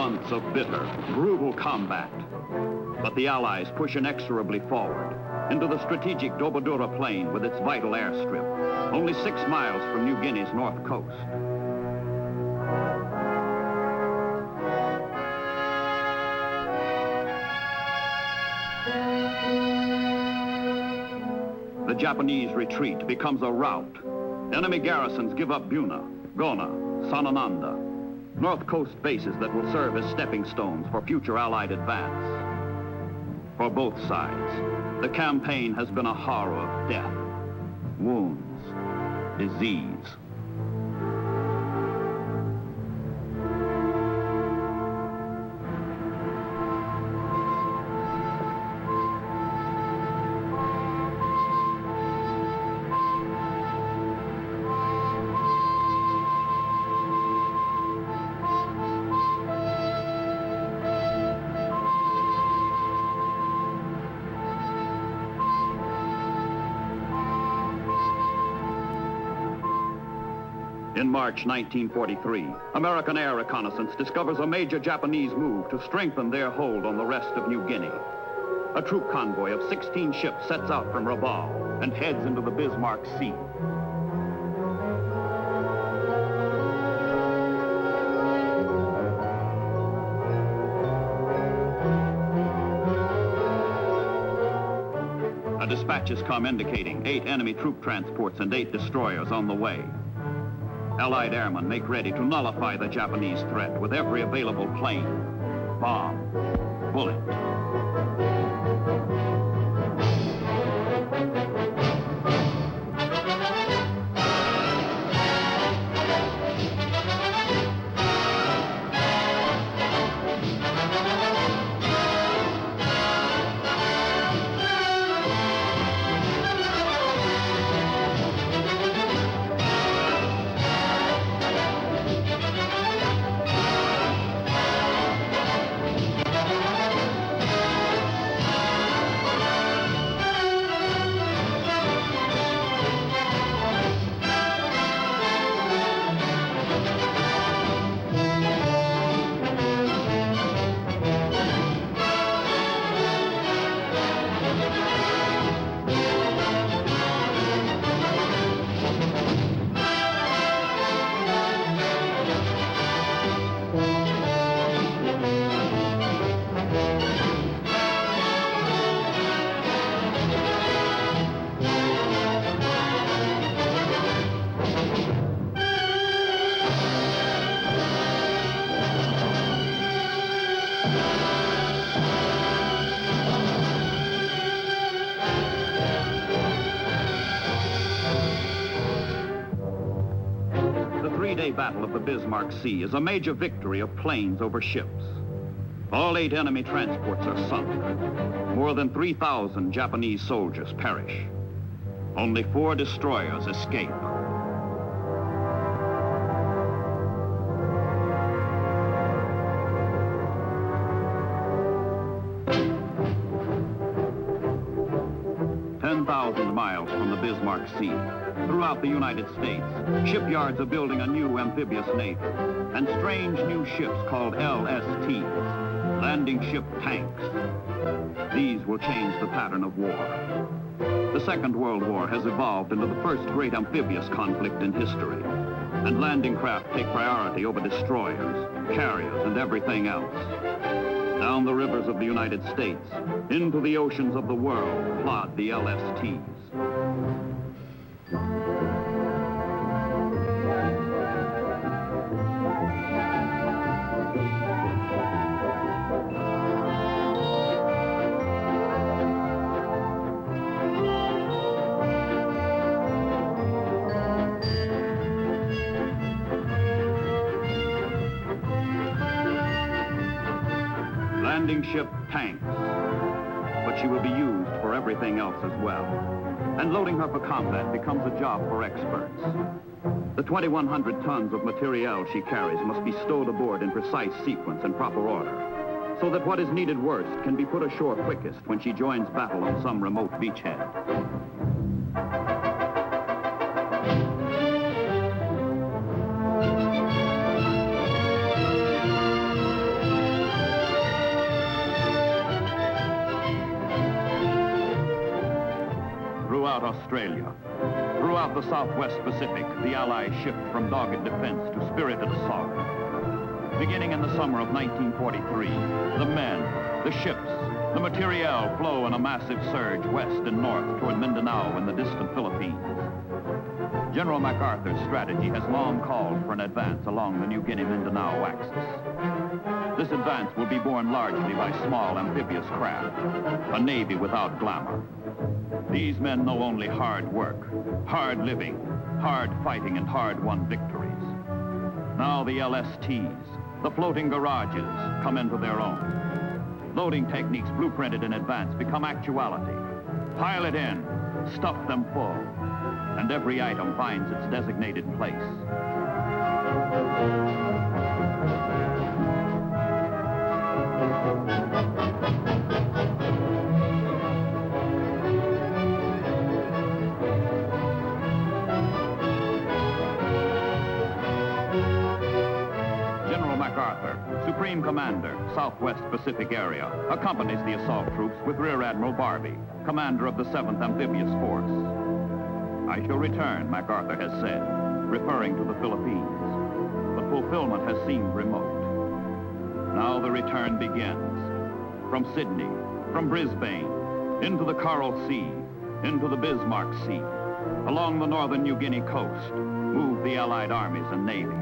Months of bitter, brutal combat. But the Allies push inexorably forward into the strategic Dobodura Plain with its vital airstrip, only 6 miles from New Guinea's north coast. The Japanese retreat becomes a rout. Enemy garrisons give up Buna, Gona, Sanananda, North Coast bases that will serve as stepping stones for future Allied advance. For both sides, the campaign has been a horror of death, wounds, disease. In March 1943, American air reconnaissance discovers a major Japanese move to strengthen their hold on the rest of New Guinea. A troop convoy of 16 ships sets out from Rabaul and heads into the Bismarck Sea. Dispatches come indicating 8 enemy troop transports and 8 destroyers on the way. Allied airmen make ready to nullify the Japanese threat with every available plane, bomb, bullet. Battle of the Bismarck Sea is a major victory of planes over ships. All 8 enemy transports are sunk. More than 3,000 Japanese soldiers perish. Only 4 destroyers escape. Miles from the Bismarck Sea. Throughout the United States, shipyards are building a new amphibious navy and strange new ships called LSTs, landing ship tanks. These will change the pattern of war. The Second World War has evolved into the first great amphibious conflict in history, and landing craft take priority over destroyers, carriers, and everything else. Down the rivers of the United States, into the oceans of the world, plod the LSTs. Landing ship tanks, but she will be used for everything else as well. And loading her for combat becomes a job for experts. The 2,100 tons of materiel she carries must be stowed aboard in precise sequence and proper order, so that what is needed worst can be put ashore quickest when she joins battle on some remote beachhead. Australia. Throughout the Southwest Pacific, the Allies shift from dogged defense to spirited assault. Beginning in the summer of 1943, the men, the ships, the materiel flow in a massive surge west and north toward Mindanao in the distant Philippines. General MacArthur's strategy has long called for an advance along the New Guinea-Mindanao axis. This advance will be borne largely by small amphibious craft, a navy without glamour. These men know only hard work, hard living, hard fighting, and hard-won victories. Now the LSTs, the floating garages, come into their own. Loading techniques blueprinted in advance become actuality. Pile it in, stuff them full, and every item finds its designated place. General MacArthur, Supreme Commander, Southwest Pacific Area, accompanies the assault troops with Rear Admiral Barbie, commander of the 7th Amphibious Force. I shall return, MacArthur has said, referring to the Philippines, but fulfillment has seemed remote. Now the return begins. From Sydney, from Brisbane, into the Coral Sea, into the Bismarck Sea, along the northern New Guinea coast, move the Allied armies and navies.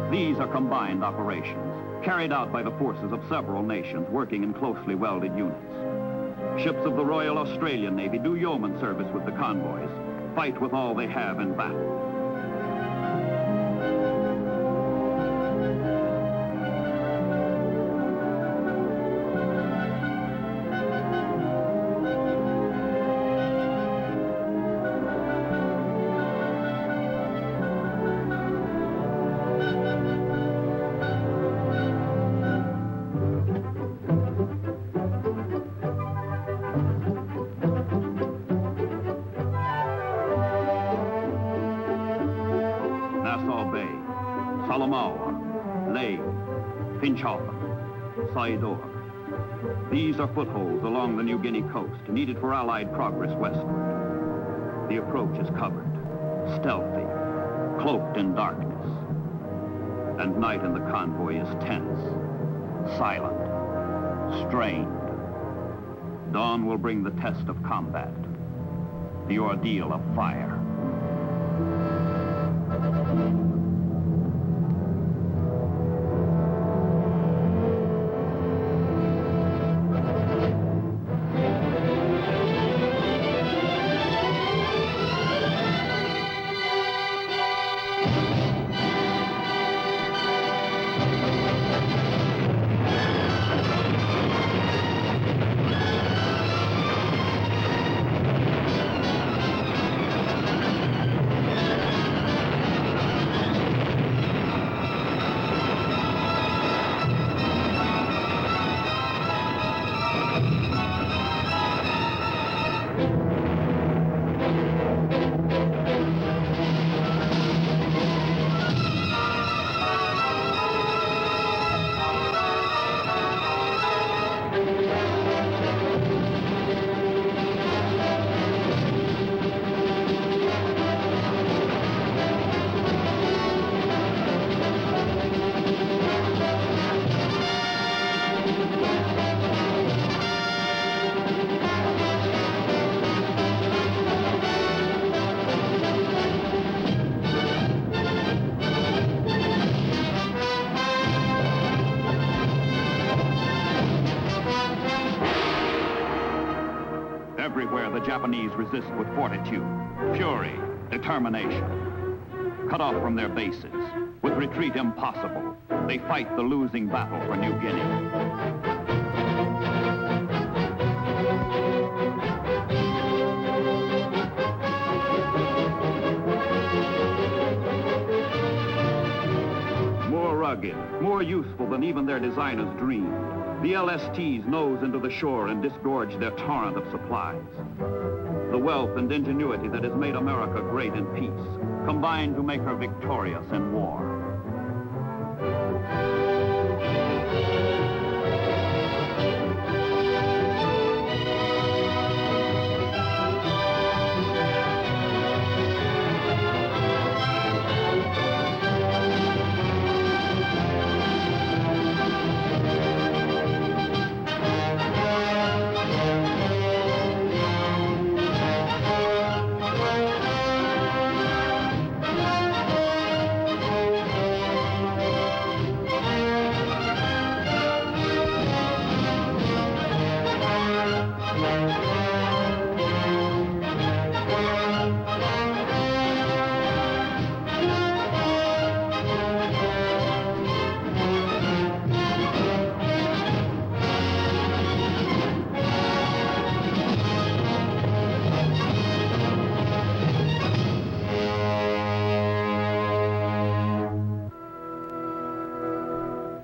These are combined operations, carried out by the forces of several nations working in closely welded units. Ships of the Royal Australian Navy do yeoman service with the convoys, fight with all they have in battle. These are footholds along the New Guinea coast, needed for Allied progress westward. The approach is covered, stealthy, cloaked in darkness. And night in the convoy is tense, silent, strained. Dawn will bring the test of combat, the ordeal of fire. Everywhere the Japanese resist with fortitude, fury, determination. Cut off from their bases, with retreat impossible, they fight the losing battle for New Guinea. Rugged, more useful than even their designers dreamed, the LSTs nose into the shore and disgorge their torrent of supplies. The wealth and ingenuity that has made America great in peace combine to make her victorious in war.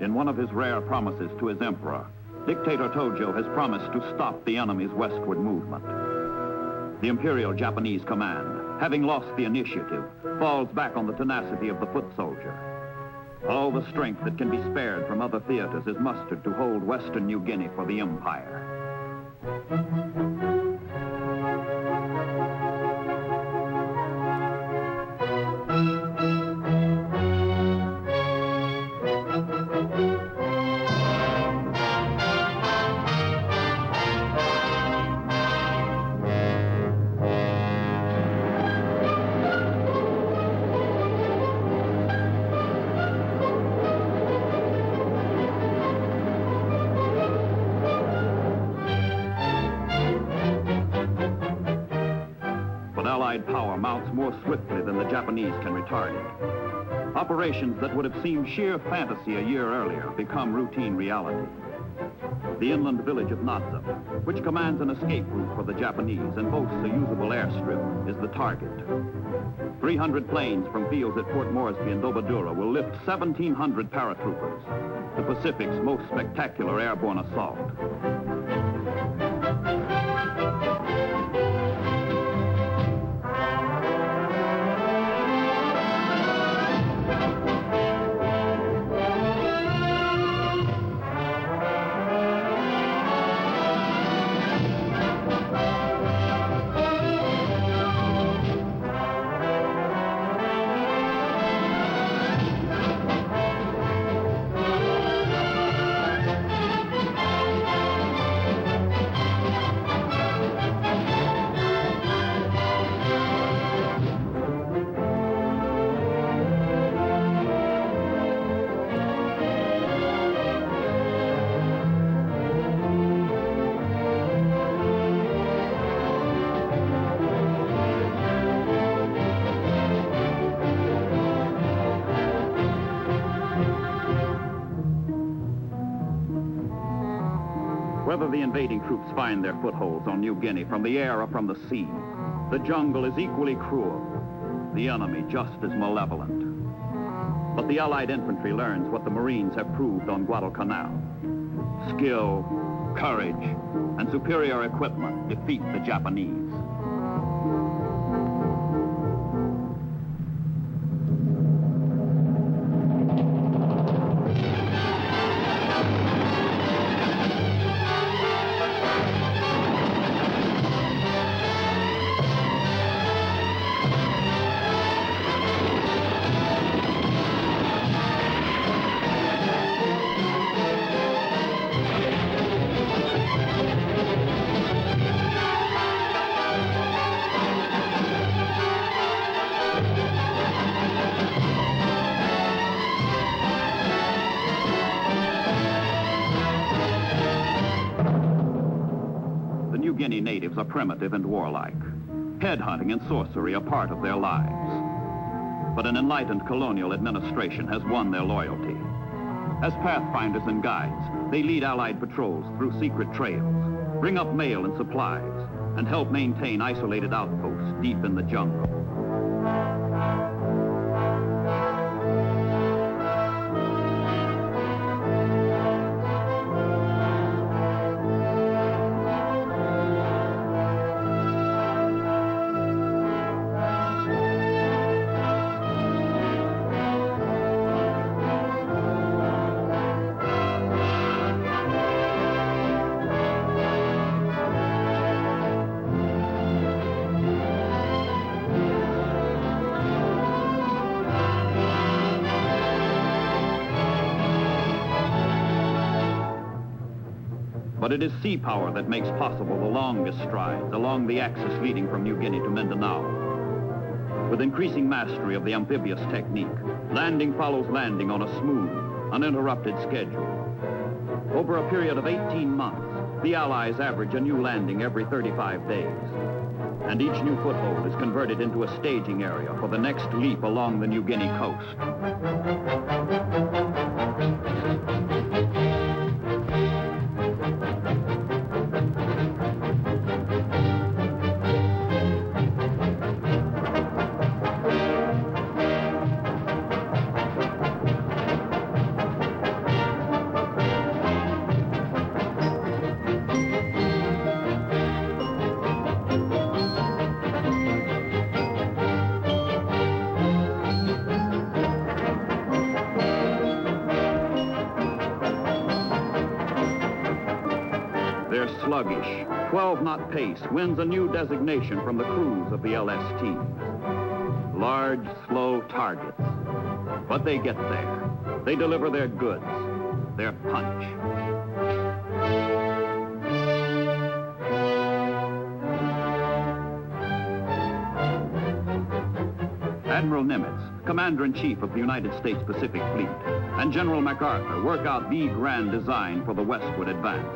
In one of his rare promises to his emperor, Dictator Tojo has promised to stop the enemy's westward movement. The Imperial Japanese command, having lost the initiative, falls back on the tenacity of the foot soldier. All the strength that can be spared from other theaters is mustered to hold Western New Guinea for the Empire. Allied power mounts more swiftly than the Japanese can retard it. Operations that would have seemed sheer fantasy a year earlier become routine reality. The inland village of Naza, which commands an escape route for the Japanese and boasts a usable airstrip, is the target. 300 planes from fields at Fort Moresby and Dobadura will lift 1,700 paratroopers, the Pacific's most spectacular airborne assault. Whether the invading troops find their footholds on New Guinea from the air or from the sea, the jungle is equally cruel, the enemy just as malevolent. But the Allied infantry learns what the Marines have proved on Guadalcanal. Skill, courage, and superior equipment defeat the Japanese. New Guinea natives are primitive and warlike. Headhunting and sorcery are part of their lives. But an enlightened colonial administration has won their loyalty. As pathfinders and guides, they lead Allied patrols through secret trails, bring up mail and supplies, and help maintain isolated outposts deep in the jungle. But it is sea power that makes possible the longest strides along the axis leading from New Guinea to Mindanao. With increasing mastery of the amphibious technique, landing follows landing on a smooth, uninterrupted schedule. Over a period of 18 months, the Allies average a new landing every 35 days. And each new foothold is converted into a staging area for the next leap along the New Guinea coast. Their sluggish 12-knot pace wins a new designation from the crews of the LSTs. Large, slow targets. But they get there. They deliver their goods, their punch. Admiral Nimitz, Commander-in-Chief of the United States Pacific Fleet, and General MacArthur work out the grand design for the westward advance.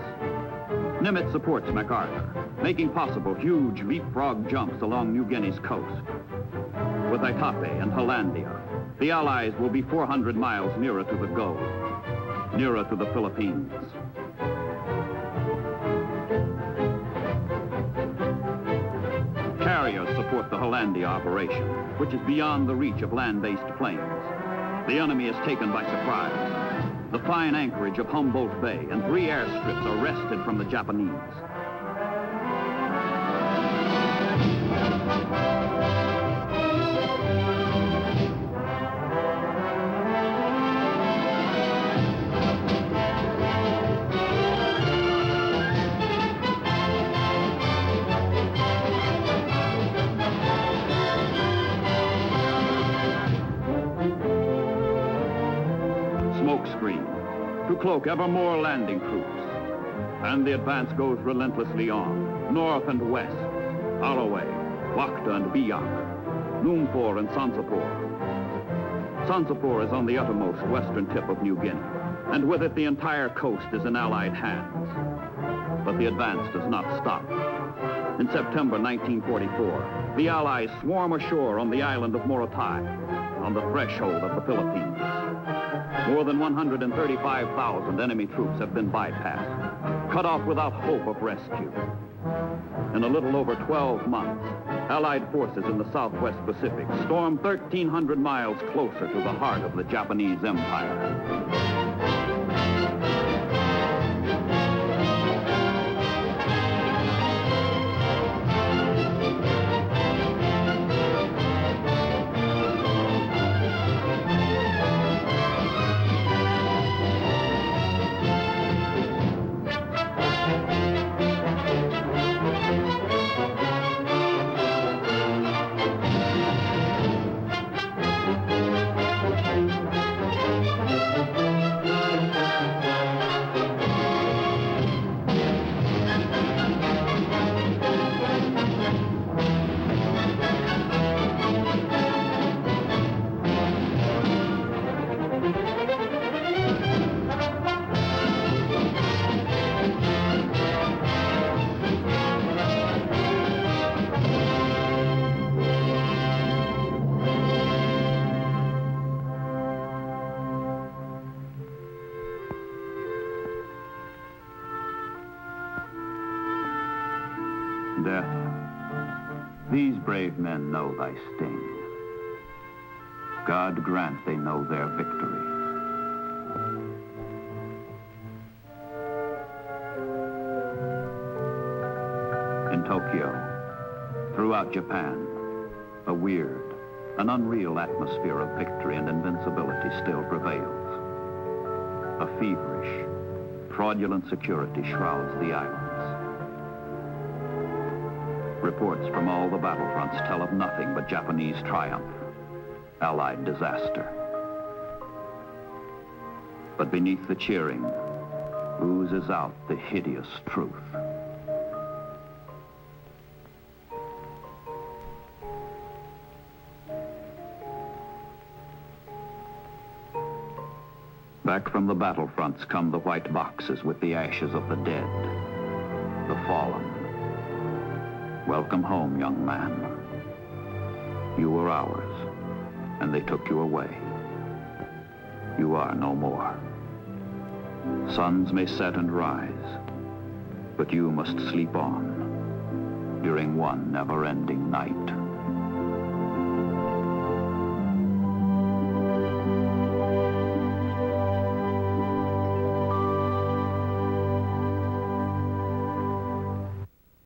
Nimitz supports MacArthur, making possible huge leapfrog jumps along New Guinea's coast. With Itape and Hollandia, the Allies will be 400 miles nearer to the goal, nearer to the Philippines. Carriers support the Hollandia operation, which is beyond the reach of land-based planes. The enemy is taken by surprise. The fine anchorage of Humboldt Bay and 3 airstrips are wrested from the Japanese. To cloak ever more landing troops. And the advance goes relentlessly on, north and west, Araway, Wakta and Biak, Numfor and Sansapor. Sansapor is on the uttermost western tip of New Guinea, and with it the entire coast is in Allied hands. But the advance does not stop. In September 1944, the Allies swarm ashore on the island of Morotai, on the threshold of the Philippines. More than 135,000 enemy troops have been bypassed, cut off without hope of rescue. In a little over 12 months, Allied forces in the Southwest Pacific stormed 1,300 miles closer to the heart of the Japanese Empire. Death, these brave men know thy sting. God grant they know their victory. In Tokyo, throughout Japan, a weird, an unreal atmosphere of victory and invincibility still prevails. A feverish, fraudulent security shrouds the islands. Reports from all the battlefronts tell of nothing but Japanese triumph, Allied disaster. But beneath the cheering, oozes out the hideous truth. Back from the battlefronts come the white boxes with the ashes of the dead, the fallen. Welcome home, young man. You were ours, and they took you away. You are no more. Suns may set and rise, but you must sleep on during one never-ending night.